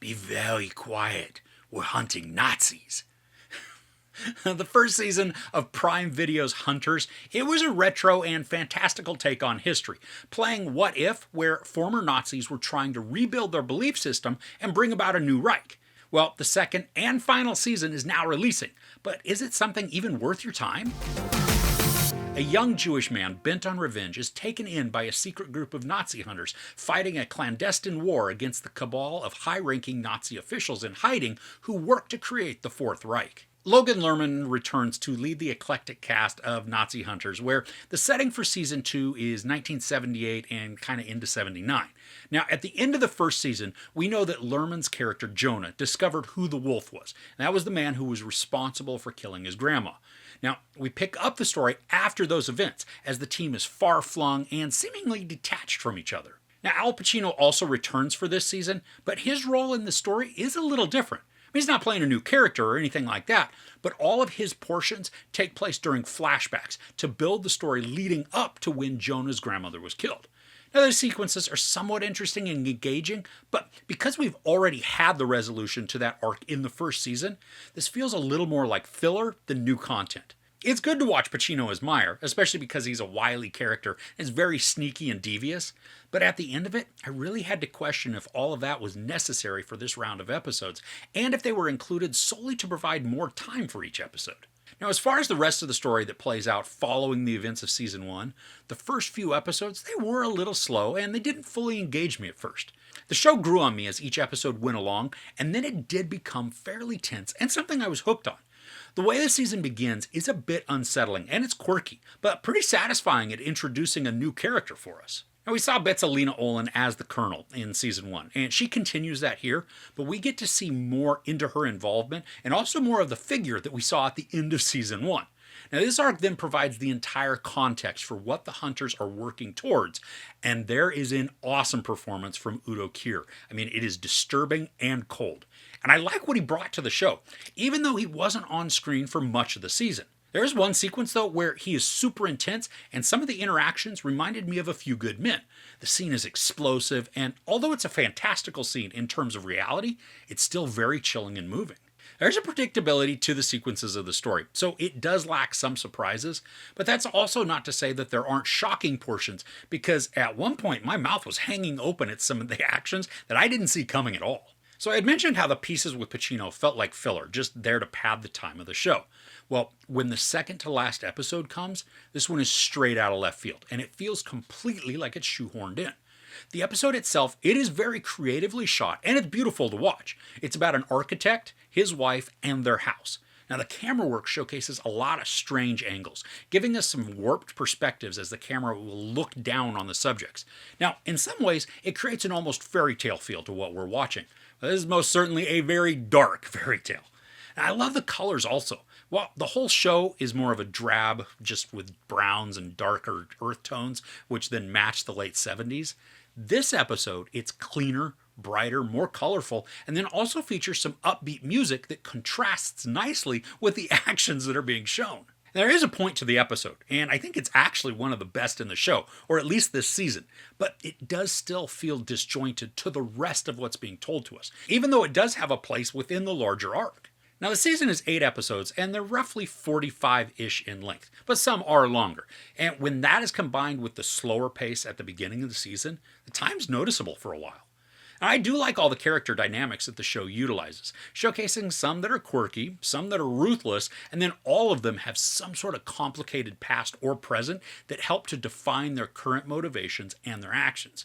Be very quiet. We're hunting Nazis. The first season of Prime Video's Hunters, it was a retro and fantastical take on history, playing What If, where former Nazis were trying to rebuild their belief system and bring about a new Reich. Well, the second and final season is now releasing, but is it something even worth your time? A young Jewish man bent on revenge is taken in by a secret group of Nazi hunters fighting a clandestine war against the cabal of high-ranking Nazi officials in hiding who work to create the Fourth Reich. Logan Lerman returns to lead the eclectic cast of Nazi hunters, where the setting for season 2 is 1978 and kind of into 79. Now, at the end of the first season, we know that Lerman's character Jonah discovered who the wolf was, and that was the man who was responsible for killing his grandma. Now, we pick up the story after those events, as the team is far-flung and seemingly detached from each other. Now, Al Pacino also returns for this season, but his role in the story is a little different. He's not playing a new character or anything like that, but all of his portions take place during flashbacks to build the story leading up to when Jonah's grandmother was killed. Now, those sequences are somewhat interesting and engaging, but because we've already had the resolution to that arc in the first season, this feels a little more like filler than new content. It's good to watch Pacino as Meyer, especially because he's a wily character and is very sneaky and devious, but at the end of it, I really had to question if all of that was necessary for this round of episodes, and if they were included solely to provide more time for each episode. Now, as far as the rest of the story that plays out following the events of Season 1, the first few episodes, they were a little slow, and they didn't fully engage me at first. The show grew on me as each episode went along, and then it did become fairly tense, and something I was hooked on. The way the season begins is a bit unsettling, and it's quirky, but pretty satisfying at introducing a new character for us. Now, we saw bits of Lena Olin as the Colonel in Season 1, and she continues that here, but we get to see more into her involvement, and also more of the figure that we saw at the end of Season 1. Now, this arc then provides the entire context for what the Hunters are working towards, and there is an awesome performance from Udo Kier. I mean, it is disturbing and cold. And I like what he brought to the show, even though he wasn't on screen for much of the season. There is one sequence, though, where he is super intense, and some of the interactions reminded me of A Few Good Men. The scene is explosive, and although it's a fantastical scene in terms of reality, it's still very chilling and moving. There's a predictability to the sequences of the story, so it does lack some surprises, but that's also not to say that there aren't shocking portions, because at one point my mouth was hanging open at some of the actions that I didn't see coming at all. So I had mentioned how the pieces with Pacino felt like filler, just there to pad the time of the show. Well, when the second to last episode comes, this one is straight out of left field, and it feels completely like it's shoehorned in. The episode itself, it is very creatively shot, and it's beautiful to watch. It's about an architect, his wife, and their house. Now, the camera work showcases a lot of strange angles, giving us some warped perspectives as the camera will look down on the subjects. Now, in some ways, it creates an almost fairy tale feel to what we're watching. This is most certainly a very dark fairy tale. And I love the colors also. While the whole show is more of a drab, just with browns and darker earth tones, which then match the late 70s, this episode, it's cleaner, brighter, more colorful, and then also features some upbeat music that contrasts nicely with the actions that are being shown. There is a point to the episode, and I think it's actually one of the best in the show, or at least this season, but it does still feel disjointed to the rest of what's being told to us, even though it does have a place within the larger arc. Now, the season is 8 episodes, and they're roughly 45-ish in length, but some are longer. And when that is combined with the slower pace at the beginning of the season, the time's noticeable for a while. And I do like all the character dynamics that the show utilizes, showcasing some that are quirky, some that are ruthless, and then all of them have some sort of complicated past or present that help to define their current motivations and their actions.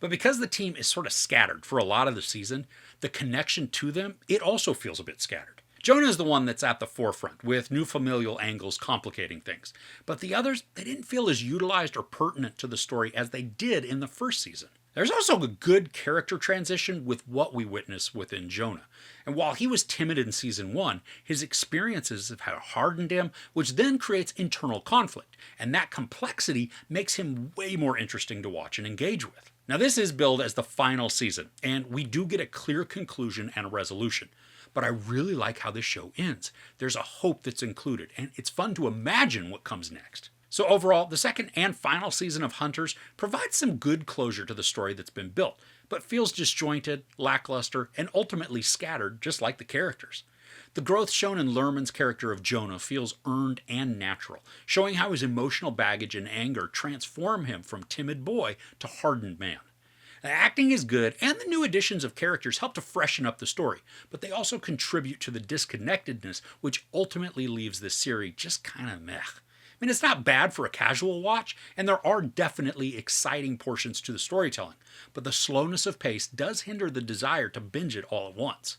But because the team is sort of scattered for a lot of the season, the connection to them, it also feels a bit scattered. Jonah is the one that's at the forefront, with new familial angles complicating things. But the others, they didn't feel as utilized or pertinent to the story as they did in the first season. There's also a good character transition with what we witness within Jonah. And while he was timid in Season 1, his experiences have hardened him, which then creates internal conflict. And that complexity makes him way more interesting to watch and engage with. Now, this is billed as the final season, and we do get a clear conclusion and a resolution. But I really like how this show ends. There's a hope that's included, and it's fun to imagine what comes next. So overall, the second and final season of Hunters provides some good closure to the story that's been built, but feels disjointed, lackluster, and ultimately scattered, just like the characters. The growth shown in Lerman's character of Jonah feels earned and natural, showing how his emotional baggage and anger transform him from timid boy to hardened man. The acting is good, and the new additions of characters help to freshen up the story, but they also contribute to the disconnectedness, which ultimately leaves this series just kind of meh. I mean, it's not bad for a casual watch, and there are definitely exciting portions to the storytelling, but the slowness of pace does hinder the desire to binge it all at once.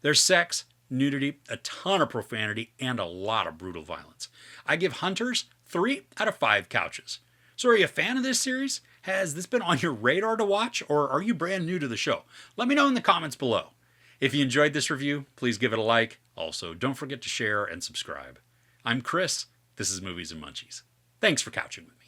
There's sex, nudity, a ton of profanity, and a lot of brutal violence. I give Hunters 3 out of 5 couches. So are you a fan of this series? Has this been on your radar to watch, or are you brand new to the show? Let me know in the comments below. If you enjoyed this review, please give it a like. Also, don't forget to share and subscribe. I'm Chris. This is Movies and Munchies. Thanks for couching with me.